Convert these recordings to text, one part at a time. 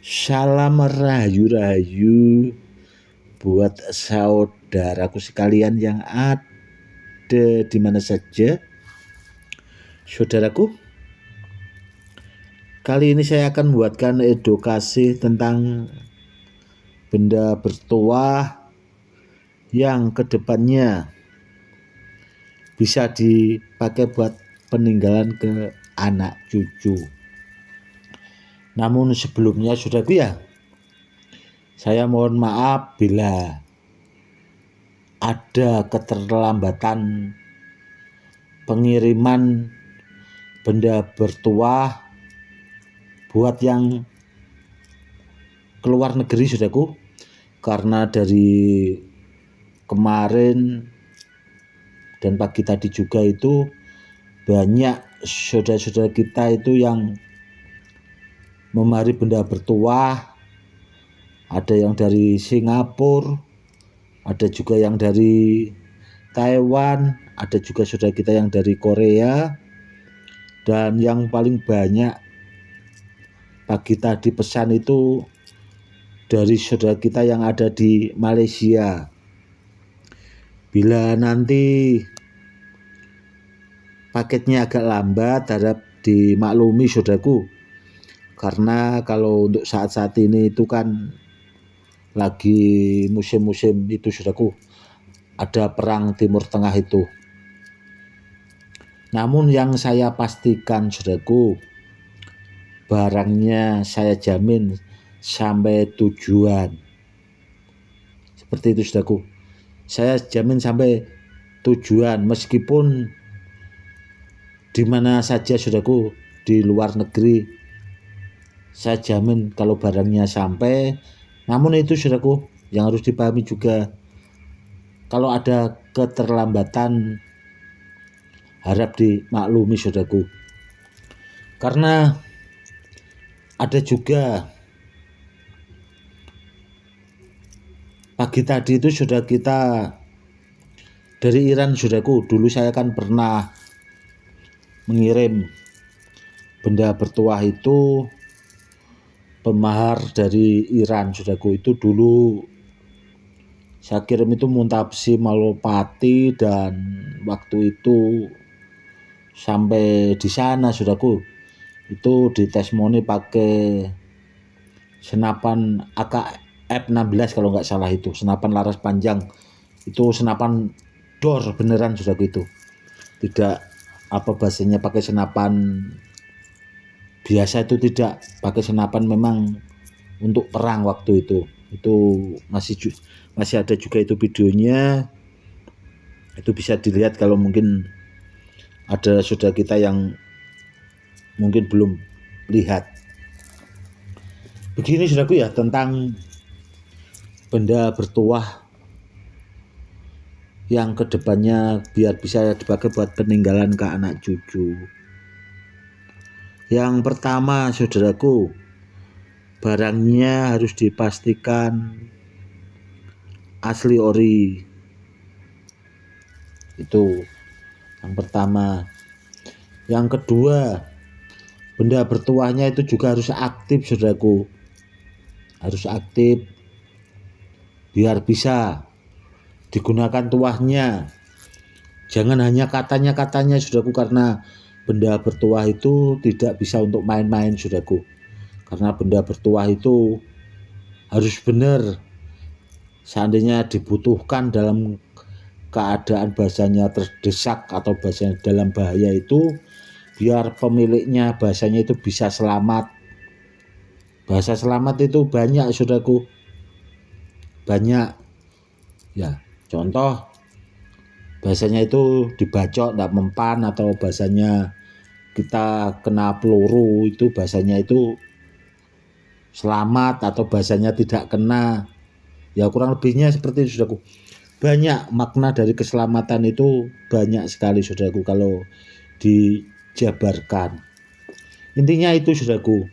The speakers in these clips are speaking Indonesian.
Salam rahayu-rahayu buat saudaraku sekalian yang ada di mana saja. Saudaraku, kali ini saya akan membuatkan edukasi tentang benda bertuah yang kedepannya bisa dipakai buat peninggalan ke anak cucu. Namun sebelumnya saudaraku ya, saya mohon maaf bila ada keterlambatan pengiriman benda bertuah buat yang keluar negeri saudaraku, karena dari kemarin dan pagi tadi juga itu banyak saudara-saudara kita itu yang memari benda bertuah. Ada yang dari Singapura, ada juga yang dari Taiwan, ada juga saudara kita yang dari Korea, dan yang paling banyak pagi tadi pesan itu dari saudara kita yang ada di Malaysia. Bila nanti paketnya agak lambat, harap dimaklumi saudaraku, karena kalau untuk saat-saat ini itu kan lagi musim-musim itu saudaraku, ada perang Timur Tengah itu. Namun yang saya pastikan saudaraku, barangnya saya jamin sampai tujuan. Seperti itu saudaraku, saya jamin sampai tujuan, meskipun di mana saja saudaraku, di luar negeri, saya jamin kalau barangnya sampai. Namun itu saudaraku, yang harus dipahami juga, kalau ada keterlambatan harap dimaklumi saudaraku, karena ada juga pagi tadi itu saudara kita dari Iran saudaraku. Dulu saya kan pernah mengirim benda bertuah itu pemahar dari Iran saudaraku. Itu dulu saya kirim itu Muntabsi Malopati, dan waktu itu sampai di sana saudaraku itu ditesmoni pakai senapan AKF-16 kalau nggak salah, itu senapan laras panjang, itu senapan dor beneran saudaraku, itu tidak apa bahasanya pakai senapan biasa, itu tidak pakai senapan memang untuk perang waktu itu masih ada juga itu videonya. Itu bisa dilihat kalau mungkin ada saudara kita yang mungkin belum lihat. Begini saudaraku ya, tentang benda bertuah yang kedepannya biar bisa dipakai buat peninggalan ke anak cucu. Yang pertama saudaraku, barangnya harus dipastikan asli ori. Itu yang pertama. Yang kedua, benda bertuahnya itu juga harus aktif saudaraku, harus aktif biar bisa digunakan tuahnya. Jangan hanya katanya saudaraku, karena benda bertuah itu tidak bisa untuk main-main saudaraku, karena benda bertuah itu harus benar. Seandainya dibutuhkan dalam keadaan bahasanya terdesak atau bahasanya dalam bahaya, itu biar pemiliknya bahasanya itu bisa selamat. Bahasa selamat itu banyak saudaraku, banyak ya. Contoh bahasanya itu dibacok tidak mempan, atau bahasanya kita kena peluru, itu bahasanya itu selamat, atau bahasanya tidak kena. Ya kurang lebihnya seperti itu saudaraku. Banyak makna dari keselamatan itu, banyak sekali saudaraku kalau dijabarkan. Intinya itu saudaraku,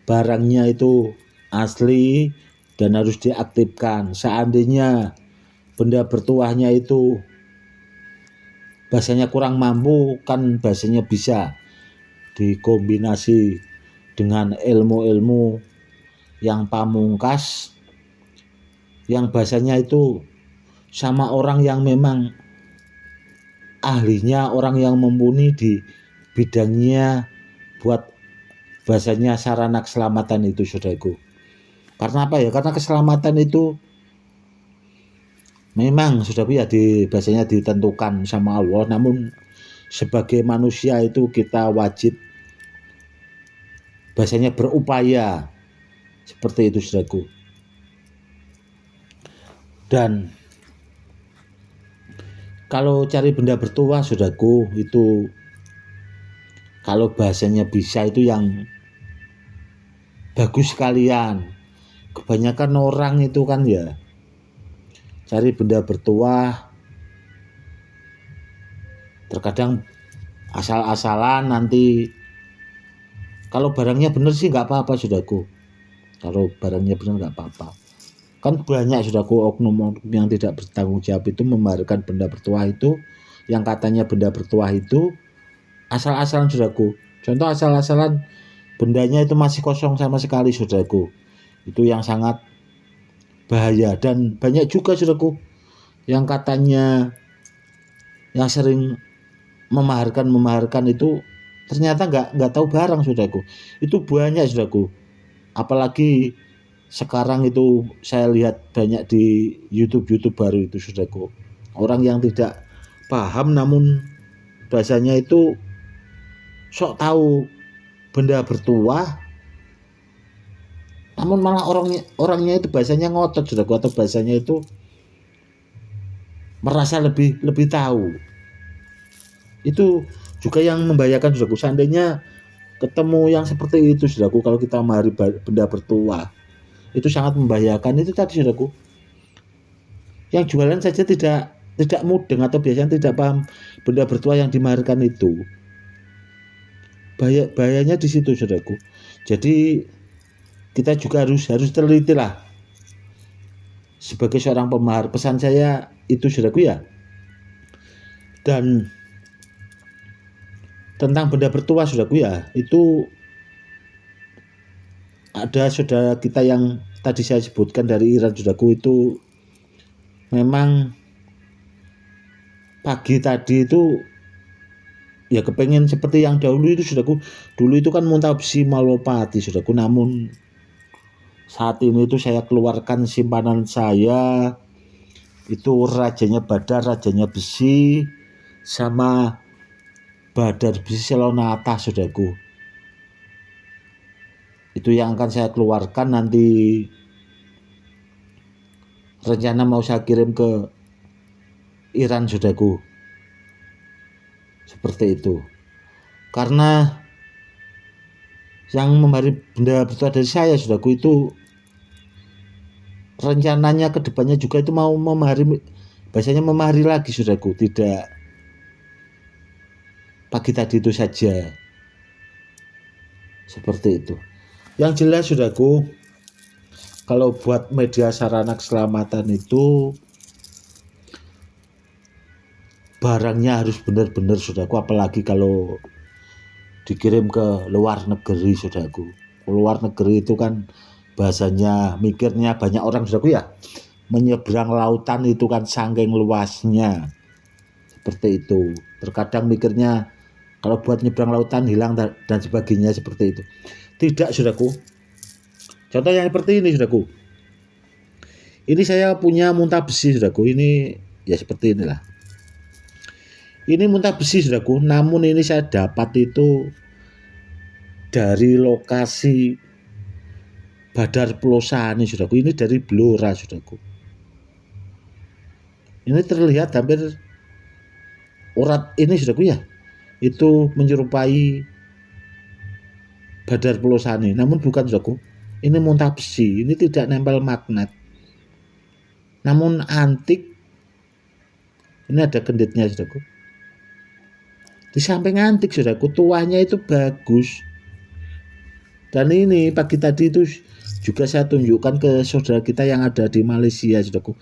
barangnya itu asli dan harus diaktifkan. Seandainya benda bertuahnya itu bahasanya kurang mampu, kan bahasanya bisa dikombinasi dengan ilmu-ilmu yang pamungkas, yang bahasanya itu sama orang yang memang ahlinya, orang yang mumpuni di bidangnya buat bahasanya sarana keselamatan itu, saudaraku. Karena apa ya? Karena keselamatan itu memang saudaraku ya bahasanya ditentukan sama Allah, namun sebagai manusia itu kita wajib bahasanya berupaya seperti itu, saudaraku. Dan kalau cari benda bertuah, saudaraku, itu kalau bahasanya bisa itu yang bagus sekalian. Kebanyakan orang itu kan ya cari benda bertuah, terkadang asal-asalan. Nanti kalau barangnya benar sih nggak apa-apa, saudaraku. Kalau barangnya benar nggak apa-apa. Kan banyak, saudaraku, oknum yang tidak bertanggung jawab itu memamerkan benda bertuah itu, yang katanya benda bertuah itu asal-asalan, saudaraku. Contoh asal-asalan, bendanya itu masih kosong sama sekali, saudaraku. Itu yang sangat bahaya. Dan banyak juga, saudaraku, yang katanya yang sering memaharkan itu ternyata nggak tahu barang, saudaraku. Itu banyak, saudaraku. Apalagi sekarang itu saya lihat banyak di YouTube baru itu, saudaraku. Orang yang tidak paham namun bahasanya itu sok tahu benda bertuah, namun malah orangnya itu bahasanya ngotot, saudaraku, atau bahasanya itu merasa lebih tahu. Itu juga yang membahayakan, saudaraku. Seandainya ketemu yang seperti itu, saudaraku, kalau kita memahami benda bertuah, itu sangat membahayakan. Itu tadi, saudaraku, yang jualan saja tidak mudeng atau biasanya tidak paham benda bertuah yang dimaharkan itu. Bahayanya di situ, saudaraku. Jadi kita juga harus teliti lah sebagai seorang pemahar. Pesan saya itu, saudaraku, ya. Dan tentang benda bertuah, saudaraku, ya, itu ada saudara kita yang tadi saya sebutkan dari Iran, saudaraku, itu memang pagi tadi itu ya kepengen seperti yang dahulu itu, saudaraku. Dulu itu kan muntabsi malopati, saudaraku. Namun saat ini itu saya keluarkan simpanan saya, itu rajanya Badar, rajanya besi, sama Badar besi Selonata, saudaraku. Itu yang akan saya keluarkan nanti. Rencana mau saya kirim ke Iran, saudaraku. Seperti itu. Karena yang memahari benda bertuah dari saya, saudaraku, itu rencananya ke depannya juga itu mau memahari, bahasanya memahari lagi, saudaraku. Tidak pagi tadi itu saja. Seperti itu. Yang jelas, saudaraku, kalau buat media sarana keselamatan itu barangnya harus benar-benar, saudaraku. Apalagi kalau dikirim ke luar negeri, saudaraku. Luar negeri itu kan bahasanya mikirnya banyak orang, saudaraku, ya. Menyeberang lautan itu kan saking luasnya. Seperti itu. Terkadang mikirnya kalau buat nyebrang lautan hilang dan sebagainya, seperti itu. Tidak, saudaraku. Contoh yang seperti ini, saudaraku. Ini saya punya muntah besi, saudaraku. Ini ya seperti inilah. Ini muntah besi, saudaraku. Namun ini saya dapat itu dari lokasi Badar Pelosani, saudaraku. Ini dari Blora, saudaraku. Ini terlihat hampir urat ini, saudaraku, ya. Itu menyerupai Badar Pelosani, namun bukan, saudaraku. Ini muntah besi, ini tidak nempel magnet, namun antik. Ini ada kenditnya, saudaraku. Di samping antik, saudaraku, tuahnya itu bagus. Dan ini pagi tadi itu juga saya tunjukkan ke saudara kita yang ada di Malaysia, saudaraku.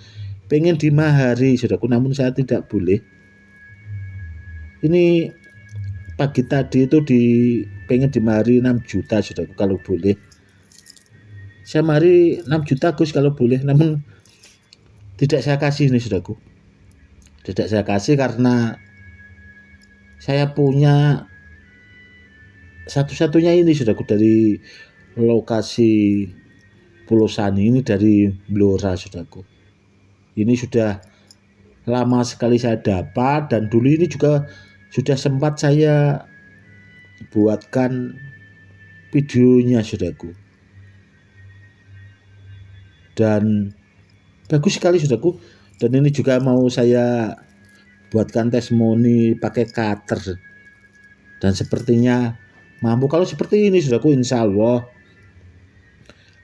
Pengen dimahari, saudaraku, namun saya tidak boleh. Ini pagi tadi itu pengen dimahari 6 juta, saudaraku, kalau boleh. saya mari 6 juta Gus kalau boleh, namun tidak saya kasih nih saudaraku. Tidak saya kasih karena saya punya satu-satunya ini saudaraku dari lokasi Pulau Sani ini, dari Blora saudaraku. Ini sudah lama sekali saya dapat, dan dulu ini juga sudah sempat saya buatkan videonya saudaraku. Dan bagus sekali saudaraku. Dan ini juga mau saya buatkan testimoni pakai cutter. Dan sepertinya mampu. Kalau seperti ini saudaraku, insya Allah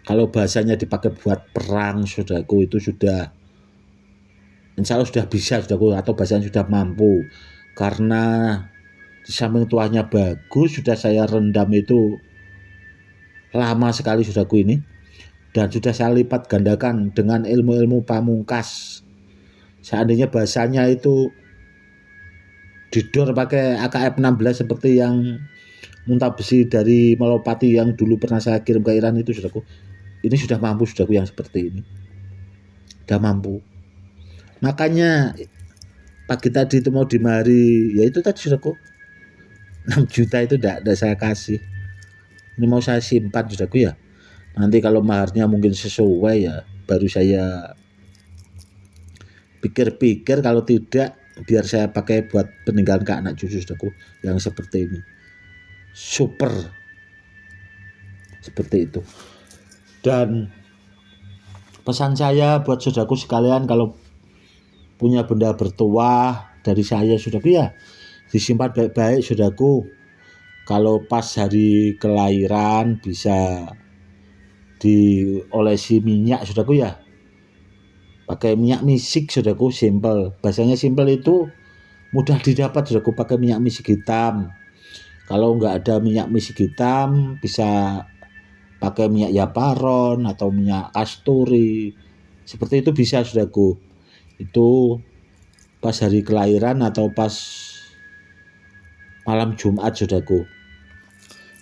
kalau bahasanya dipakai buat perang saudaraku, itu sudah insya Allah sudah bisa saudaraku, atau bahasanya sudah mampu. Karena di samping tuahnya bagus, sudah saya rendam itu lama sekali saudaraku ini, dan sudah saya lipat gandakan dengan ilmu-ilmu pamungkas. Seandainya bahasanya itu didor pakai AKF 16 seperti yang muntah besi dari Malopati yang dulu pernah saya kirim ke Iran itu saudaraku, ini sudah mampu saudaraku, yang seperti ini sudah mampu. Makanya pagi tadi itu mau dimari, ya itu tadi saudaraku, 6 juta itu tidak saya kasih. Ini mau saya simpan saudaraku ya. Nanti kalau maharnya mungkin sesuai ya baru saya pikir-pikir, kalau tidak biar saya pakai buat peninggalan ke anak cucu saudaraku yang seperti ini. Super seperti itu. Dan pesan saya buat saudaraku sekalian, kalau punya benda bertuah dari saya saudaraku ya disimpan baik-baik saudaraku. Kalau pas hari kelahiran bisa diolesi minyak saudaraku ya, pakai minyak misik saudaraku, simple. Bahasanya simple itu mudah didapat saudaraku, pakai minyak misik hitam. Kalau nggak ada minyak misik hitam bisa pakai minyak Yaparon atau minyak kasturi, seperti itu bisa saudaraku. Itu pas hari kelahiran atau pas malam Jumat saudaraku,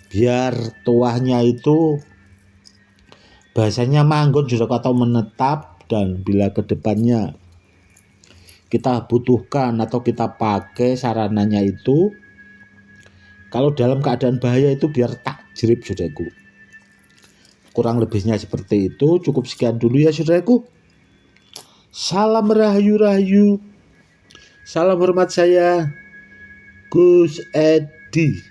biar tuahnya itu bahasanya manggon saudaraku atau menetap. Dan bila kedepannya kita butuhkan atau kita pakai sarananya itu, kalau dalam keadaan bahaya itu biar takjrib saudaraku. Kurang lebihnya seperti itu. Cukup sekian dulu ya saudaraku. Salam rahayu-rahayu. Salam hormat saya, Gus Edi.